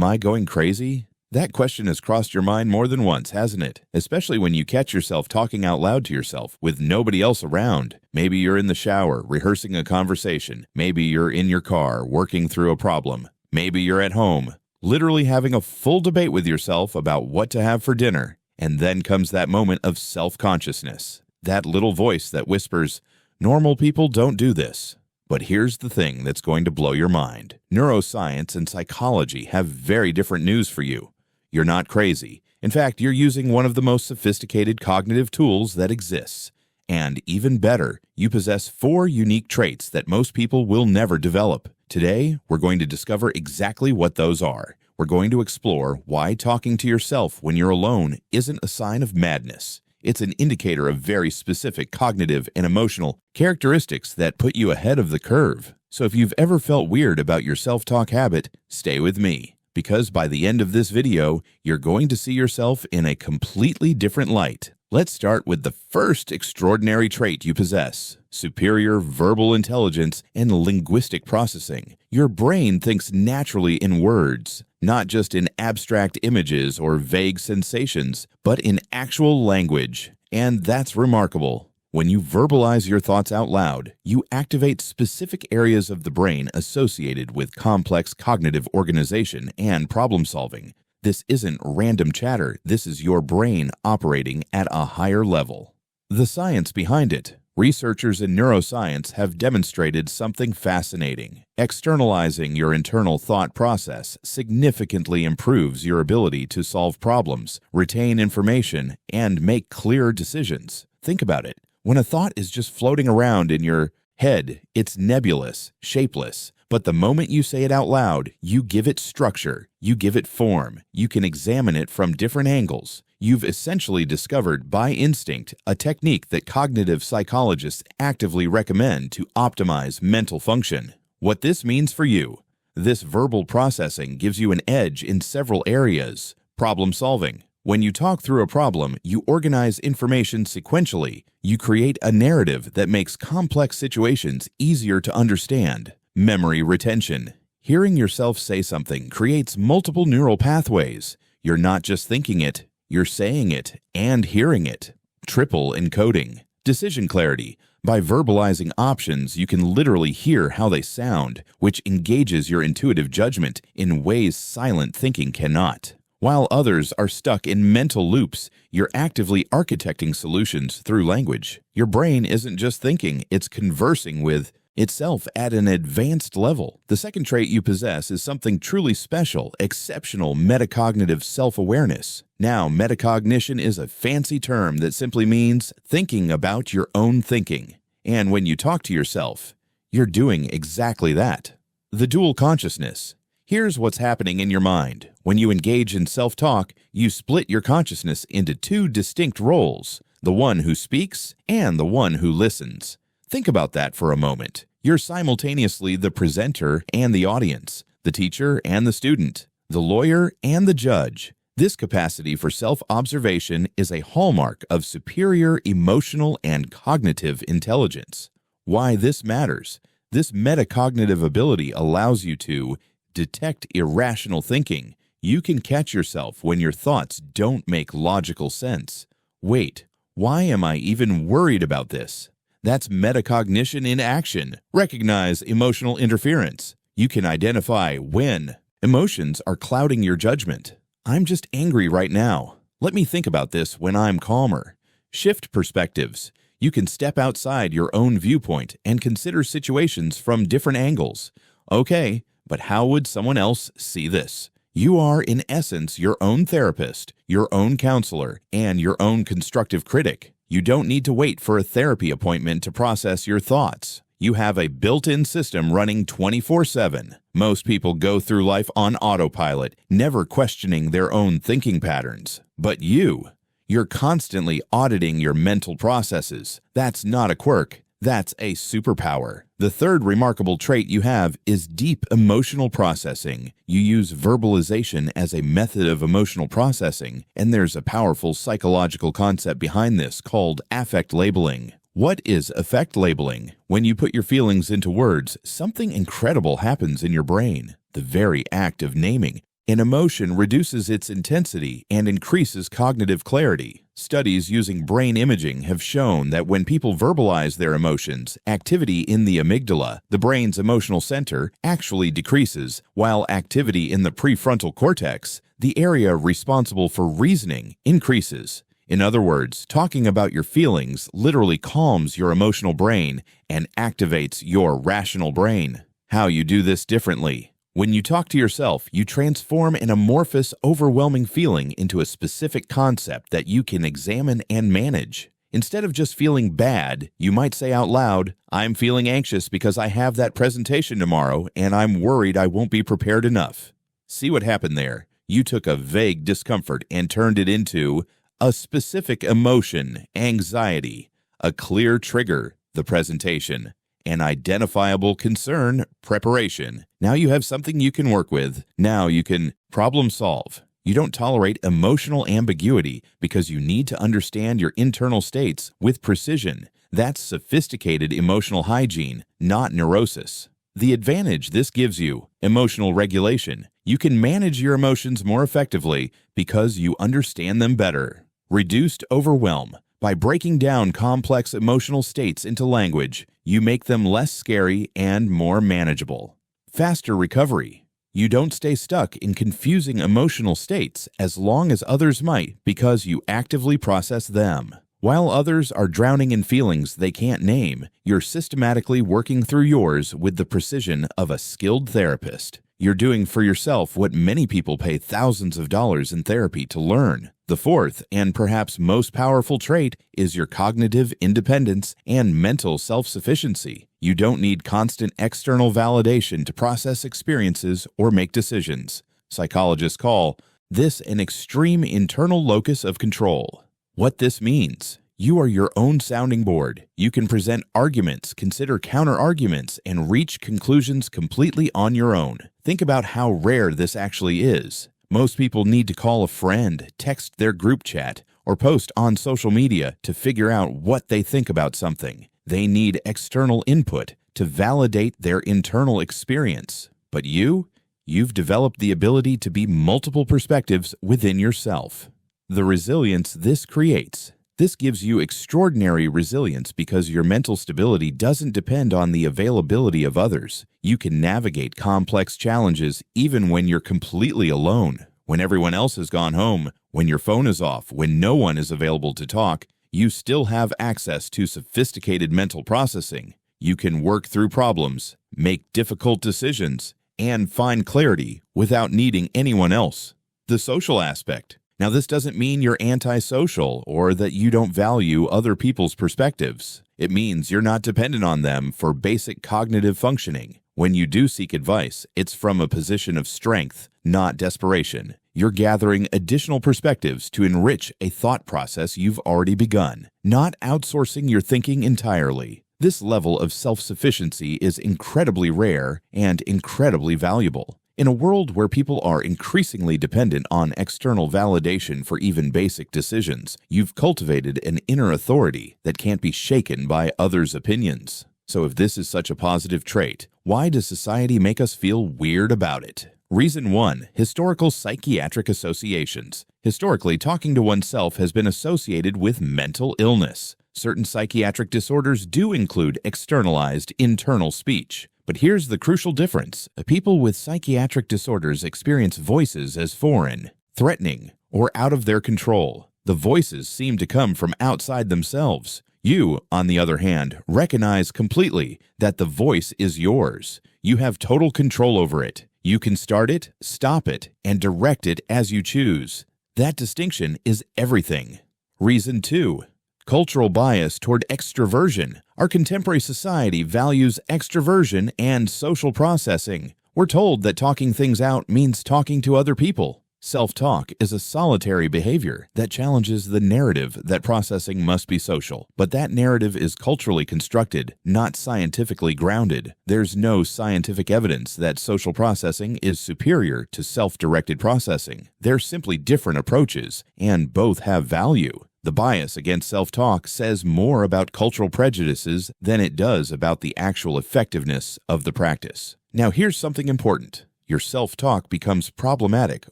I going crazy? That question has crossed your mind more than once, hasn't it? Especially when you catch yourself talking out loud to yourself with nobody else around. Maybe you're in the shower, rehearsing a conversation. Maybe you're in your car, working through a problem. Maybe you're at home, literally having a full debate with yourself about what to have for dinner. And then comes that moment of self-consciousness. That little voice that whispers, "Normal people don't do this." But here's the thing that's going to blow your mind. Neuroscience and psychology have very different news for you. You're not crazy. In fact, you're using one of the most sophisticated cognitive tools that exists. And even better, you possess 4 unique traits that most people will never develop. Today, we're going to discover exactly what those are. We're going to explore why talking to yourself when you're alone isn't a sign of madness. It's an indicator of very specific cognitive and emotional characteristics that put you ahead of the curve. So if you've ever felt weird about your self-talk habit, stay with me, because by the end of this video, you're going to see yourself in a completely different light. Let's start with the first extraordinary trait you possess: superior verbal intelligence and linguistic processing. Your brain thinks naturally in words, not just in abstract images or vague sensations, but in actual language. And that's remarkable. When you verbalize your thoughts out loud, you activate specific areas of the brain associated with complex cognitive organization and problem solving. This isn't random chatter. This is your brain operating at a higher level. The science behind it. Researchers in neuroscience have demonstrated something fascinating. Externalizing your internal thought process significantly improves your ability to solve problems, retain information, and make clear decisions. Think about it. When a thought is just floating around in your head, it's nebulous, shapeless. But the moment you say it out loud, you give it structure, you give it form, you can examine it from different angles. You've essentially discovered by instinct a technique that cognitive psychologists actively recommend to optimize mental function. What this means for you: this verbal processing gives you an edge in several areas. Problem solving. When you talk through a problem, you organize information sequentially. You create a narrative that makes complex situations easier to understand. Memory retention. Hearing yourself say something creates multiple neural pathways. You're not just thinking it, you're saying it and hearing it. Triple encoding. Decision clarity. By verbalizing options, you can literally hear how they sound, which engages your intuitive judgment in ways silent thinking cannot. While others are stuck in mental loops, you're actively architecting solutions through language. Your brain isn't just thinking, it's conversing with itself at an advanced level. The second trait you possess is something truly special: exceptional metacognitive self-awareness. Now, metacognition is a fancy term that simply means thinking about your own thinking. And when you talk to yourself, you're doing exactly that. The dual consciousness. Here's what's happening in your mind. When you engage in self-talk, you split your consciousness into 2 distinct roles: the one who speaks and the one who listens. Think about that for a moment. You're simultaneously the presenter and the audience, the teacher and the student, the lawyer and the judge. This capacity for self-observation is a hallmark of superior emotional and cognitive intelligence. Why this matters: this metacognitive ability allows you to detect irrational thinking. You can catch yourself when your thoughts don't make logical sense. Wait, why am I even worried about this? That's metacognition in action. Recognize emotional interference. You can identify when emotions are clouding your judgment. I'm just angry right now. Let me think about this when I'm calmer. Shift perspectives. You can step outside your own viewpoint and consider situations from different angles. Okay, but how would someone else see this? You are, in essence, your own therapist, your own counselor, and your own constructive critic. You don't need to wait for a therapy appointment to process your thoughts. You have a built-in system running 24/7. Most people go through life on autopilot, never questioning their own thinking patterns. But you're constantly auditing your mental processes. That's not a quirk. That's a superpower. The third remarkable trait you have is deep emotional processing. You use verbalization as a method of emotional processing, and there's a powerful psychological concept behind this called affect labeling. What is affect labeling? When you put your feelings into words, something incredible happens in your brain. The very act of naming An emotion reduces its intensity and increases cognitive clarity. Studies using brain imaging have shown that when people verbalize their emotions, activity in the amygdala, the brain's emotional center, actually decreases, while activity in the prefrontal cortex, the area responsible for reasoning, increases. In other words, talking about your feelings literally calms your emotional brain and activates your rational brain. How you do this differently. When you talk to yourself, you transform an amorphous, overwhelming feeling into a specific concept that you can examine and manage. Instead of just feeling bad, you might say out loud, "I'm feeling anxious because I have that presentation tomorrow and I'm worried I won't be prepared enough." See what happened there? You took a vague discomfort and turned it into a specific emotion, anxiety, a clear trigger, the presentation, an identifiable concern, preparation. Now you have something you can work with. Now you can problem solve. You don't tolerate emotional ambiguity because you need to understand your internal states with precision. That's sophisticated emotional hygiene, not neurosis. The advantage this gives you, emotional regulation. You can manage your emotions more effectively because you understand them better. Reduced overwhelm. By breaking down complex emotional states into language, you make them less scary and more manageable. Faster recovery. You don't stay stuck in confusing emotional states as long as others might because you actively process them. While others are drowning in feelings they can't name, you're systematically working through yours with the precision of a skilled therapist. You're doing for yourself what many people pay thousands of dollars in therapy to learn. The fourth, and perhaps most powerful trait, is your cognitive independence and mental self-sufficiency. You don't need constant external validation to process experiences or make decisions. Psychologists call this an extreme internal locus of control. What this means: you are your own sounding board. You can present arguments, consider counter-arguments, and reach conclusions completely on your own. Think about how rare this actually is. Most people need to call a friend, text their group chat, or post on social media to figure out what they think about something. They need external input to validate their internal experience. But you've developed the ability to be multiple perspectives within yourself. The resilience this creates. This gives you extraordinary resilience because your mental stability doesn't depend on the availability of others. You can navigate complex challenges even when you're completely alone. When everyone else has gone home, when your phone is off, when no one is available to talk, you still have access to sophisticated mental processing. You can work through problems, make difficult decisions, and find clarity without needing anyone else. The social aspect. Now, this doesn't mean you're antisocial or that you don't value other people's perspectives. It means you're not dependent on them for basic cognitive functioning. When you do seek advice, it's from a position of strength, not desperation. You're gathering additional perspectives to enrich a thought process you've already begun, not outsourcing your thinking entirely. This level of self-sufficiency is incredibly rare and incredibly valuable. In a world where people are increasingly dependent on external validation for even basic decisions, you've cultivated an inner authority that can't be shaken by others' opinions. So if this is such a positive trait, why does society make us feel weird about it? Reason 1. Historical psychiatric associations. Historically, talking to oneself has been associated with mental illness. Certain psychiatric disorders do include externalized internal speech. But here's the crucial difference. People with psychiatric disorders experience voices as foreign, threatening, or out of their control. The voices seem to come from outside themselves. You, on the other hand, recognize completely that the voice is yours. You have total control over it. You can start it, stop it, and direct it as you choose. That distinction is everything. Reason 2. Cultural bias toward extroversion. Our contemporary society values extroversion and social processing. We're told that talking things out means talking to other people. Self-talk is a solitary behavior that challenges the narrative that processing must be social. But that narrative is culturally constructed, not scientifically grounded. There's no scientific evidence that social processing is superior to self-directed processing. They're simply different approaches, and both have value. The bias against self-talk says more about cultural prejudices than it does about the actual effectiveness of the practice. Now, here's something important. Your self-talk becomes problematic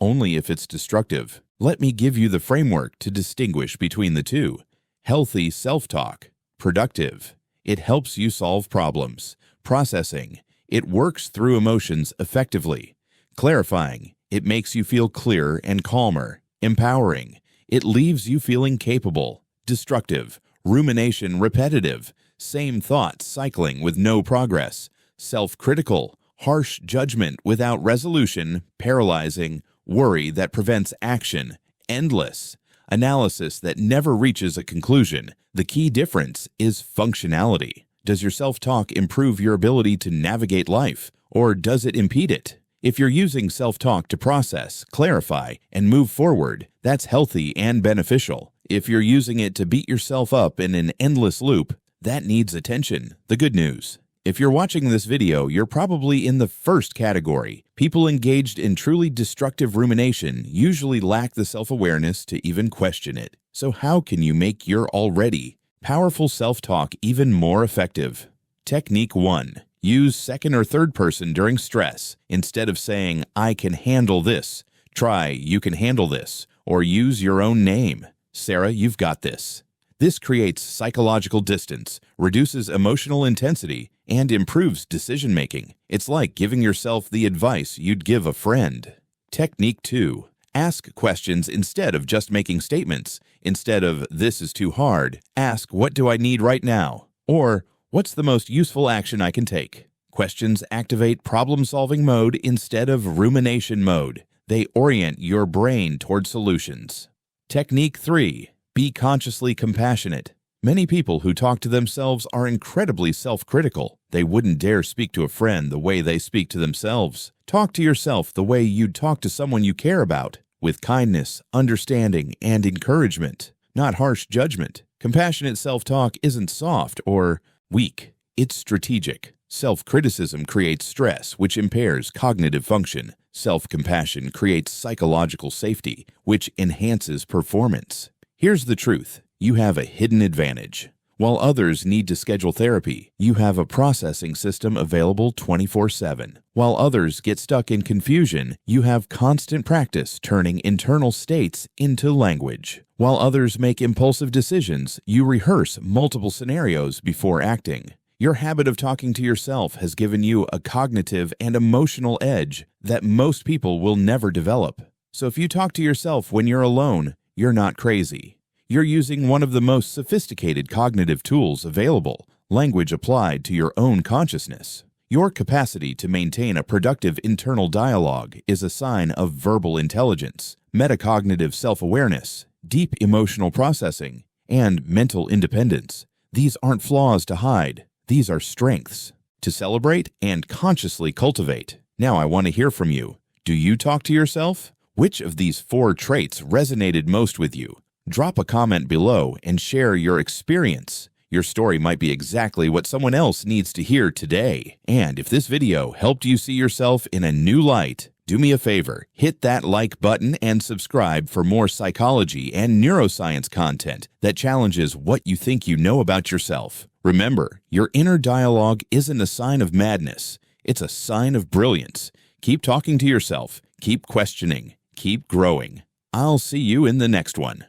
only if it's destructive. Let me give you the framework to distinguish between the two. Healthy self-talk. Productive. It helps you solve problems. Processing. It works through emotions effectively. Clarifying. It makes you feel clearer and calmer. Empowering. It leaves you feeling capable. Destructive. Rumination repetitive. Same thoughts cycling with no progress. Self-critical. Harsh judgment without resolution. Paralyzing. Worry that prevents action. Endless. Analysis that never reaches a conclusion. The key difference is functionality. Does your self-talk improve your ability to navigate life, or does it impede it? If you're using self-talk to process, clarify, and move forward, that's healthy and beneficial. If you're using it to beat yourself up in an endless loop, that needs attention. The good news. If you're watching this video, you're probably in the first category. People engaged in truly destructive rumination usually lack the self-awareness to even question it. So how can you make your already powerful self-talk even more effective? Technique 1. Use second or third person during stress. Instead of saying, "I can handle this," try, "You can handle this," or use your own name. Sarah, you've got this. This creates psychological distance, reduces emotional intensity, and improves decision-making. It's like giving yourself the advice you'd give a friend. Technique 2. Ask questions instead of just making statements. Instead of, "This is too hard," ask, "What do I need right now?" Or, "What's the most useful action I can take?" Questions activate problem-solving mode instead of rumination mode. They orient your brain toward solutions. Technique 3. Be consciously compassionate. Many people who talk to themselves are incredibly self-critical. They wouldn't dare speak to a friend the way they speak to themselves. Talk to yourself the way you'd talk to someone you care about, with kindness, understanding, and encouragement, not harsh judgment. Compassionate self-talk isn't soft or weak. It's strategic. Self-criticism creates stress, which impairs cognitive function. Self-compassion creates psychological safety, which enhances performance. Here's the truth. You have a hidden advantage. While others need to schedule therapy, you have a processing system available 24/7. While others get stuck in confusion, you have constant practice turning internal states into language. While others make impulsive decisions, you rehearse multiple scenarios before acting. Your habit of talking to yourself has given you a cognitive and emotional edge that most people will never develop. So if you talk to yourself when you're alone, you're not crazy. You're using one of the most sophisticated cognitive tools available, language applied to your own consciousness. Your capacity to maintain a productive internal dialogue is a sign of verbal intelligence, metacognitive self-awareness, deep emotional processing, and mental independence. These aren't flaws to hide. These are strengths to celebrate and consciously cultivate. Now I want to hear from you. Do you talk to yourself? Which of these 4 traits resonated most with you? Drop a comment below and share your experience. Your story might be exactly what someone else needs to hear today. And if this video helped you see yourself in a new light, do me a favor, hit that like button and subscribe for more psychology and neuroscience content that challenges what you think you know about yourself. Remember, your inner dialogue isn't a sign of madness. It's a sign of brilliance. Keep talking to yourself. Keep questioning. Keep growing. I'll see you in the next one.